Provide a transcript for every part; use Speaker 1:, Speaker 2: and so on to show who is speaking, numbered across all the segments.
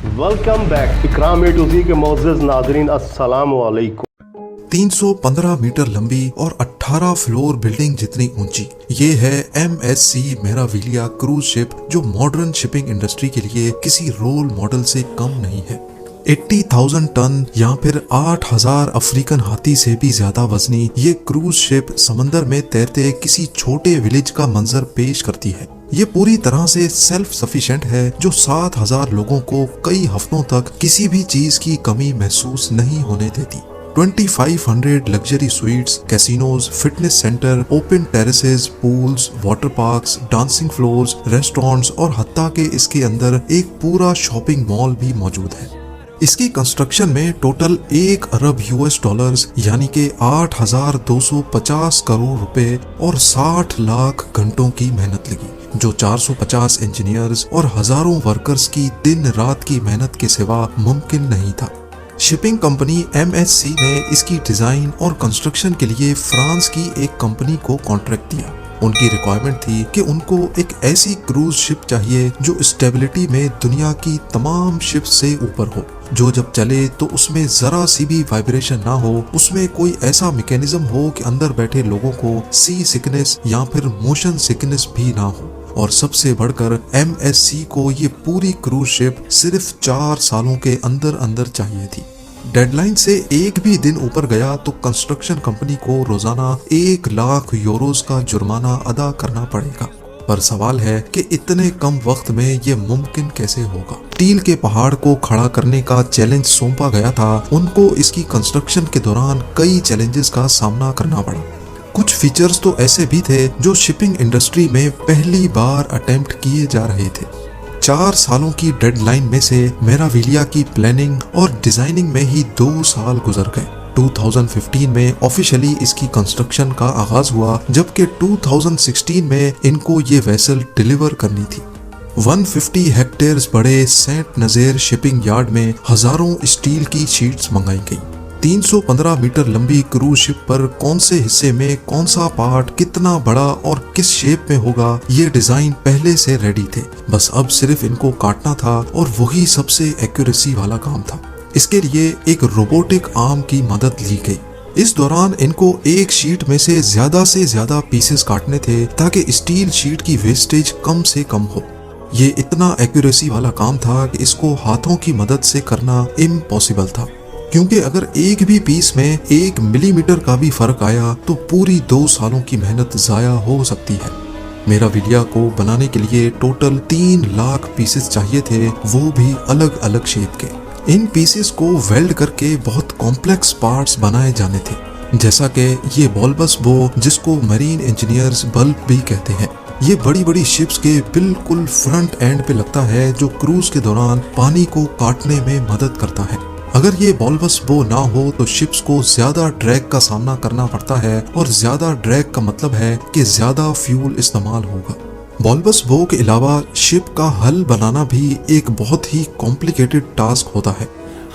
Speaker 1: Welcome back Ikram A to ज़ी के मोअज़्ज़ज़ नाज़रीन अस्सलाम वालेकुम।
Speaker 2: 315 मीटर लंबी और 18 फ्लोर बिल्डिंग जितनी ऊंची ये है MSC मेराविलिया क्रूज शिप, जो मॉडर्न शिपिंग इंडस्ट्री के लिए किसी रोल मॉडल से कम नहीं है। 80,000 टन या फिर 8,000 अफ्रीकन हाथी से भी ज्यादा वजनी ये क्रूज शिप समंदर में तैरते किसी छोटे विलेज का मंजर पेश करती है। ये पूरी तरह से सेल्फ सफिशिएंट है, जो 7,000 लोगों को कई हफ्तों तक किसी भी चीज की कमी महसूस नहीं होने देती। 2500 luxury sweets, casinos, fitness centre, open terraces, pools, water parks, dancing floors, restaurants और हत्ता के इसके अंदर एक पूरा शॉपिंग मॉल भी मौजूद है। इसकी कंस्ट्रक्शन में टोटल 1 अरब US डॉलर्स यानी कि 8,250 करोड़ रुपए और 60 लाख घंटों की मेहनत लगी, जो 450 इंजीनियर्स और हजारों वर्कर्स की दिन रात की मेहनत के सिवा मुमकिन नहीं था। शिपिंग कंपनी MSC ने इसकी डिजाइन और कंस्ट्रक्शन के लिए फ्रांस की एक कंपनी को कॉन्ट्रैक्ट दिया। उनकी रिक्वायरमेंट थी कि उनको एक ऐसी क्रूज शिप चाहिए जो स्टेबिलिटी में दुनिया की तमाम शिप से ऊपर हो, जो जब चले तो उसमें जरा सी भी वाइब्रेशन ना हो, उसमें कोई ऐसा मैकेनिज्म हो कि अंदर बैठे लोगों को सी सिकनेस या फिर मोशन सिकनेस भी ना हो। और सबसे बढ़कर MSC को ये पूरी क्रूज शिप सिर्फ 4 सालों के अंदर अंदर चाहिए थी। डेडलाइन से एक भी दिन ऊपर गया तो कंस्ट्रक्शन कंपनी को रोजाना 1 लाख यूरोस का जुर्माना अदा करना पड़ेगा। पर सवाल है कि इतने कम वक्त में ये मुमकिन कैसे होगा। स्टील के पहाड़ को खड़ा करने का चैलेंज सौंपा गया था उनको। इसकी कंस्ट्रक्शन के दौरान कई चैलेंजेस का सामना करना पड़ा। कुछ फीचर्स तो ऐसे भी थे जो शिपिंग इंडस्ट्री में पहली बार अटेम्प्ट किए जा रहे थे। 4 सालों की डेडलाइन में से मेराविलिया की प्लानिंग और डिजाइनिंग में ही 2 साल गुजर गए। 2015 में ऑफिशियली इसकी कंस्ट्रक्शन का आगाज हुआ, जबकि 2016 में इनको ये वेसल डिलीवर करनी थी। 150 हेक्टेयर्स बड़े सेंट नज़ीर शिपिंग यार्ड में हजारों स्टील की शीट्स मंगाई गई। 315 मीटर लंबी क्रूज शिप पर कौन से हिस्से में कौन सा पार्ट कितना बड़ा और किस शेप में होगा, ये डिजाइन पहले से रेडी थे। बस अब सिर्फ इनको काटना था और वही सबसे एक्यूरेसी वाला काम था। इसके लिए एक रोबोटिक आर्म की मदद ली गई। इस दौरान इनको एक शीट में से ज्यादा पीसेस काटने थे ताकि स्टील शीट की वेस्टेज कम से कम हो। ये इतना एक्यूरेसी वाला काम था कि इसको हाथों की मदद से करना इम्पॉसिबल था, क्योंकि अगर एक भी पीस में 1 मिलीमीटर का भी फर्क आया तो पूरी 2 सालों की मेहनत जाया हो सकती है। मेराविलिया को बनाने के लिए टोटल 3 लाख पीसेस चाहिए थे, वो भी अलग अलग शेप के। इन पीसेस को वेल्ड करके बहुत कॉम्प्लेक्स पार्ट्स बनाए जाने थे, जैसा कि ये बल्बस बो, जिसको मरीन इंजीनियर्स बल्ब भी कहते हैं। ये बड़ी बड़ी शिप्स के बिल्कुल फ्रंट एंड पे लगता है, जो क्रूज के दौरान पानी को काटने में मदद करता है। अगर ये बल्बस बो ना हो तो शिप्स को ज्यादा ड्रैग का सामना करना पड़ता है, और ज्यादा ड्रैग का मतलब है कि ज्यादा फ्यूल इस्तेमाल होगा। बल्बस बो के अलावा शिप का हल बनाना भी एक बहुत ही कॉम्प्लिकेटेड टास्क होता है।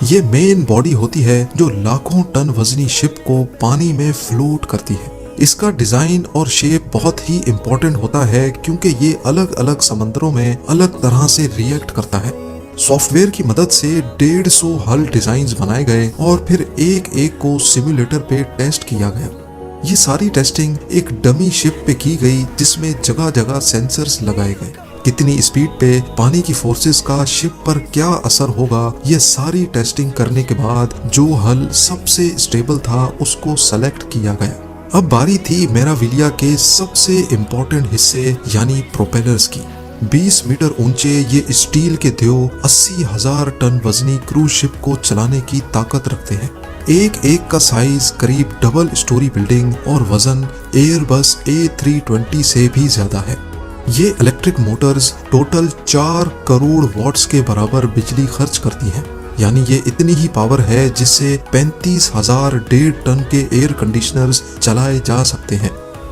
Speaker 2: ये मेन बॉडी होती है जो लाखों टन वजनी शिप को पानी में फ्लोट करती है। इसका डिजाइन और शेप बहुत ही इम्पोर्टेंट होता है, क्योंकि ये अलग अलग समंदरों में अलग तरह से रिएक्ट करता है। सॉफ्टवेयर की मदद से 150 हल डिजाइन्स बनाए गए और फिर एक एक को सिमुलेटर पे टेस्ट किया गया। ये सारी टेस्टिंग एक डमी शिप पे की गई, जिसमें जगह जगह सेंसर्स लगाए गए। कितनी स्पीड पे पानी की फोर्सेस का शिप पर क्या असर होगा, ये सारी टेस्टिंग करने के बाद जो हल सबसे स्टेबल था उसको सेलेक्ट किया गया। अब बारी थी मेराविलिया के सबसे इम्पोर्टेंट हिस्से यानी प्रोपेलर्स की। 20 मीटर ऊंचे ये स्टील के देव 80,000 टन वजनी क्रूज शिप को चलाने की ताकत रखते हैं। एक का साइज करीब डबल स्टोरी बिल्डिंग और वजन एयरबस A320 से भी ज्यादा है। ये electric motors total 4 crore watts के बराबर बिजली खर्च करती हैं। यानी ये इतनी ही पावर है जिससे 35,000 1.5 टन के एयर कंडीशनर्स चलाए जा सकते हैं।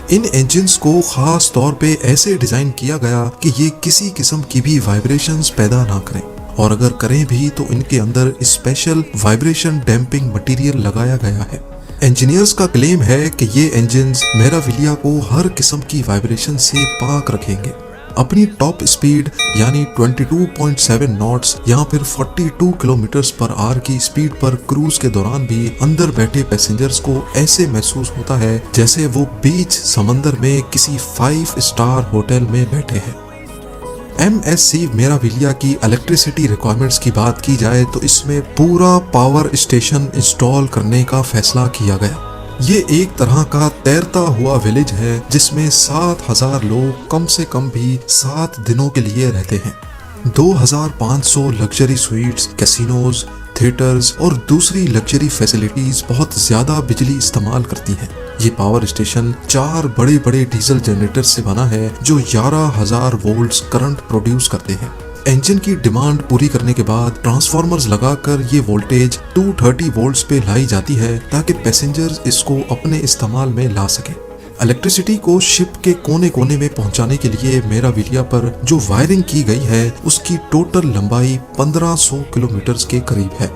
Speaker 2: इन इंजन्स को खास तौर पे ऐसे डिजाइन किया गया कि ये किसी किस्म की भी वाइब्रेशंस पैदा ना करें, और अगर करें भी तो इनके अंदर स्पेशल वाइब्रेशन डैम्पिंग मटेरियल लगाया गया है। इंजीनियर्स का क्लेम है कि ये इंजन्स मेराविलिया को हर किस्म की वाइब्रेशन से पाक रखेंगे। अपनी टॉप स्पीड यानी 22.7 नॉट्स या फिर 42 किलोमीटर्स पर आवर की स्पीड पर क्रूज के दौरान भी अंदर बैठे पैसेंजर्स को ऐसे महसूस होता है जैसे वो बीच समंदर में किसी 5 स्टार होटल में बैठे हैं। MSC मेराविलिया की इलेक्ट्रिसिटी रिक्वायरमेंट्स की बात की जाए तो इसमें पूरा पावर स्टेशन इंस्टॉल करने का फैसला किया गया। ये एक तरह का तैरता हुआ विलेज है जिसमें 7,000 लोग कम से कम भी 7 दिनों के लिए रहते हैं। 2,500 लग्जरी स्वीट्स, कैसीनोज, थिएटर्स और दूसरी लग्जरी फैसिलिटीज बहुत ज्यादा बिजली इस्तेमाल करती हैं। ये पावर स्टेशन 4 बड़े बड़े डीजल जनरेटर से बना है जो 11,000 वोल्ट्स करंट प्रोड्यूस करते हैं। इंजन की डिमांड पूरी करने के बाद ट्रांसफार्मर्स लगाकर ये वोल्टेज 230 वोल्ट्स पे लाई जाती है ताकि पैसेंजर्स इसको अपने इस्तेमाल में ला सके। इलेक्ट्रिसिटी को शिप के कोने कोने में पहुंचाने के लिए मेराविलिया पर जो वायरिंग की गई है उसकी टोटल लंबाई 1500 किलोमीटर के करीब है।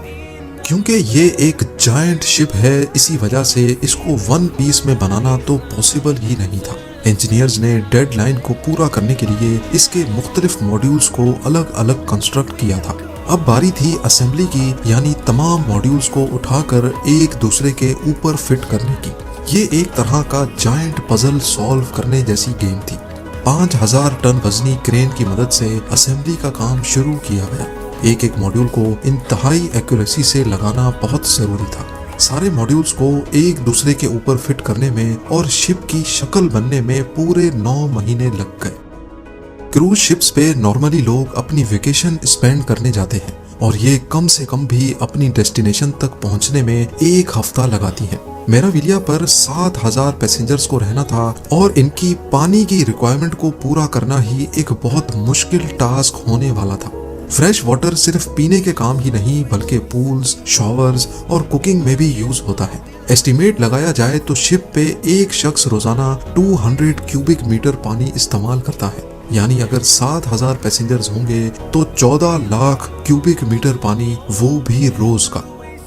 Speaker 2: क्योंकि ये एक जायंट शिप है इसी वजह से इसको वन पीस में बनाना तो पॉसिबल ही नहीं था। इंजीनियर्स ने डेडलाइन को पूरा करने के लिए इसके मुख्तलिफ मॉड्यूल्स को अलग अलग कंस्ट्रक्ट किया था। अब बारी थी असेंबली की, यानी तमाम मॉड्यूल्स को उठाकर एक दूसरे के ऊपर फिट करने की। ये एक तरह का जायंट पजल सॉल्व करने जैसी गेम थी। 5,000 टन वजनी क्रेन की मदद से असेंबली का काम शुरू किया गया। एक एक मॉड्यूल को इंतहाई एक्यूरेसी से लगाना बहुत जरूरी था। सारे मॉड्यूल्स को एक दूसरे के ऊपर फिट करने में और शिप की शक्ल बनने में पूरे 9 महीने लग गए। क्रूज शिप्स पे नॉर्मली लोग अपनी वेकेशन स्पेंड करने जाते हैं और ये कम से कम भी अपनी डेस्टिनेशन तक पहुंचने में 1 हफ्ता लगाती हैं। मेराविलिया पर 7,000 पैसेंजर्स को रहना था और इनकी पानी की रिक्वायरमेंट को पूरा करना ही एक बहुत मुश्किल टास्क होने वाला था। फ्रेश वाटर सिर्फ पीने के काम ही नहीं बल्कि पूल्स, शॉवर्स और कुकिंग में भी यूज होता है। एस्टिमेट लगाया जाए तो शिप पे एक शख्स रोजाना 200 क्यूबिक मीटर पानी इस्तेमाल करता है। यानी अगर 7,000 पैसेंजर्स होंगे तो 14 लाख क्यूबिक मीटर पानी, वो भी रोज का।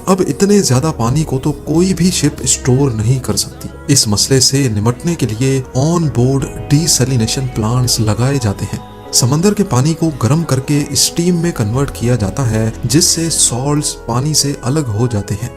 Speaker 2: अब इतने ज्यादा पानी को तो कोई भी शिप स्टोर नहीं कर सकती। इस मसले से निपटने के लिए ऑन बोर्ड डीसैलिनेशन प्लांट्स लगाए जाते हैं। समंदर के पानी को गर्म करके स्टीम में कन्वर्ट किया जाता है जिससे सॉल्ट्स पानी से अलग हो जाते हैं।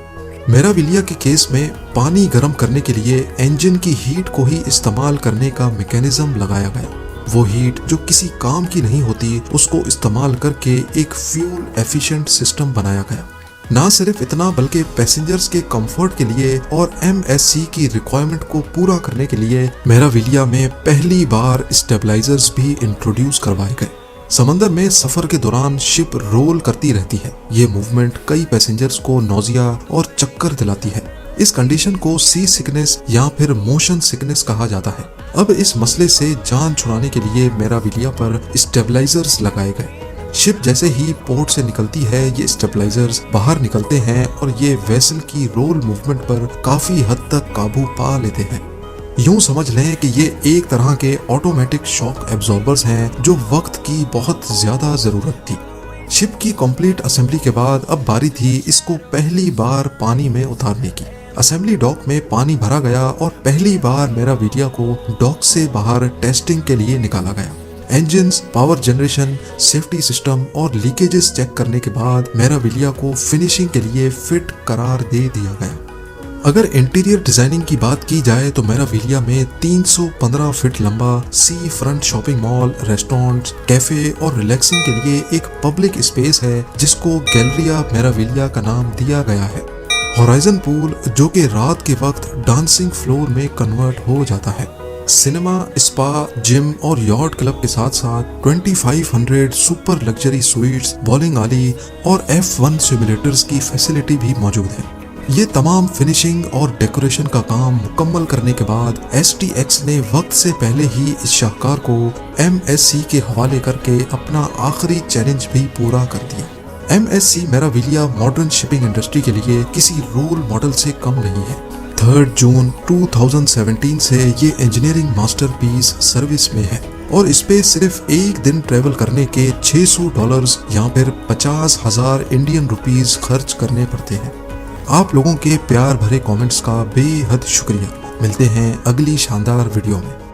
Speaker 2: मेराविलिया के केस में पानी गर्म करने के लिए इंजन की हीट को ही इस्तेमाल करने का मैकेनिज्म लगाया गया। वो हीट जो किसी काम की नहीं होती उसको इस्तेमाल करके एक फ्यूल एफिशिएंट सिस्टम बनाया गया। ना सिर्फ इतना बल्कि पैसेंजर्स के कंफर्ट के लिए और MSC की रिक्वायरमेंट को पूरा करने के लिए मेराविलिया में पहली बार स्टेबलाइजर्स भी इंट्रोड्यूस करवाए गए। समंदर में सफर के दौरान शिप रोल करती रहती है। ये मूवमेंट कई पैसेंजर्स को नौजिया और चक्कर दिलाती है। इस कंडीशन को सी सिकनेस या फिर मोशन सिकनेस कहा जाता है। अब इस मसले से जान छुड़ाने के लिए मेराविलिया पर स्टेबलाइजर्स लगाए गए। शिप जैसे ही पोर्ट से निकलती है ये स्टेबलाइजर्स बाहर निकलते हैं और ये वेसल की रोल मूवमेंट पर काफी हद तक काबू पा लेते हैं। यूं समझ लें कि ये एक तरह के ऑटोमेटिक शॉक एब्जॉर्बर्स हैं जो वक्त की बहुत ज्यादा जरूरत थी। शिप की कंप्लीट असेंबली के बाद अब बारी थी इसको पहली बार पानी में उतारने की। असेंबली डॉक में पानी भरा गया और पहली बार मेराविलिया को डॉक से बाहर टेस्टिंग के लिए निकाला गया। Engines, power generation, safety system और लीकेजेस चेक करने के बाद मेराविलिया को फिनिशिंग के लिए फिट करार दे दिया गया। अगर इंटीरियर डिजाइनिंग की बात की जाए तो मेराविलिया में 315 फीट लंबा sea front shopping mall, restaurants, cafe और रिलैक्सिंग के लिए एक पब्लिक स्पेस है जिसको गैलरिया मेराविलिया का नाम दिया गया है। होराइजन पूल जो कि रात के वक्त डांसिंग फ्लोर में कन्वर्ट हो जाता है। सिनेमा, स्पा, जिम और यॉट क्लब के साथ साथ 2500 सुपर लग्जरी स्वीट्स, बॉलिंग आली और F1 सिमुलेटर्स की फैसिलिटी भी मौजूद है। ये तमाम फिनिशिंग और डेकोरेशन का काम मुकम्मल करने के बाद STX ने वक्त से पहले ही इस शाहकार को MSC के हवाले करके अपना आखिरी चैलेंज भी पूरा कर दिया। MSC मेराविलिया मॉडर्न शिपिंग इंडस्ट्री के लिए किसी रोल मॉडल से कम नहीं है। 3 जून 2017 से ये इंजीनियरिंग मास्टरपीस सर्विस में है और इस पे सिर्फ एक दिन ट्रेवल करने के $600 या फिर 50,000 इंडियन रुपीस खर्च करने पड़ते हैं। आप लोगों के प्यार भरे कमेंट्स का बेहद शुक्रिया। मिलते हैं अगली शानदार वीडियो में।